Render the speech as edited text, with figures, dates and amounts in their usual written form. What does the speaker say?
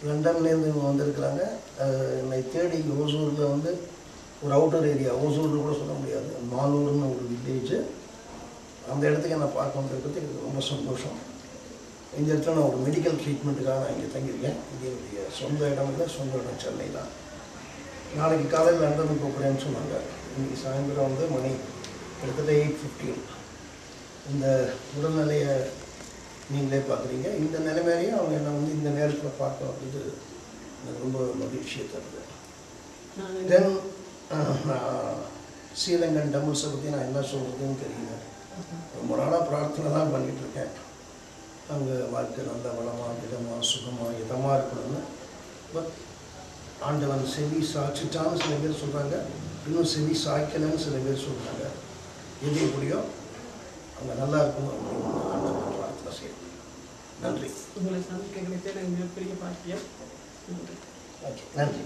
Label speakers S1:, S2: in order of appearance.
S1: லண்டன்லேருந்து இவங்க வந்திருக்கிறாங்க. என்னை தேடி இங்கே ஓசூரில் வந்து ஒரு அவுட்டர் ஏரியா, ஓசூர்னு கூட சொல்ல முடியாது, மாலூர்னு ஒரு வில்லேஜு, அந்த இடத்துக்கு என்னை பார்க்க வந்திருக்கிறது எனக்கு ரொம்ப சந்தோஷம். இந்த இடத்துல நான் ஒரு மெடிக்கல் ட்ரீட்மெண்ட்டுக்காக நான் இங்கே தங்கியிருக்கேன். இது என்னுடைய சொந்த இடம் இல்லை, சொந்த இடம் சென்னை தான். நாளைக்கு காலையில் லண்டனுக்கு போகிறேன்னு சொன்னாங்க. இன்றைக்கி சாயந்தரம் வந்து மணி கிட்டத்தட்ட 8:15. இந்த உடல்நிலையை நீங்களே பார்க்குறீங்க. இந்த நிலைமையிலையும் அவங்க என்னை வந்து இந்த நேரத்தில் பார்க்க வந்து எனக்கு ரொம்ப மகிழ்ச்சியை தருது. தென் ஸ்ரீரங்கன் டெம்பிள்ஸை பற்றி நான் என்ன சொல்கிறதுன்னு தெரியல. ரொம்ப நாளாக பிரார்த்தனை தான் பண்ணிகிட்ருக்கேன். அங்கே வாழ்க்கை நல்ல வளமாக, திடமாக, சுகமாக, இதமாக இருக்கணும்னு. பட் ஆண்டவன் செவி சாய்ச்சிட்டான்னு சில பேர் சொல்கிறாங்க, இன்னும் செவி சாய்க்கலன்னு சில பேர் சொல்கிறாங்க. எது எப்படியோ அங்கே நல்லா இருக்கணும் அப்படின்னு ஆண்டவன் பிரார்த்தனை செய்யணும். நன்றி.
S2: உங்களை சந்திக்க கிடைத்த எனக்கு மிகப்பெரிய பாக்கியம்.
S1: ஓகே, நன்றி.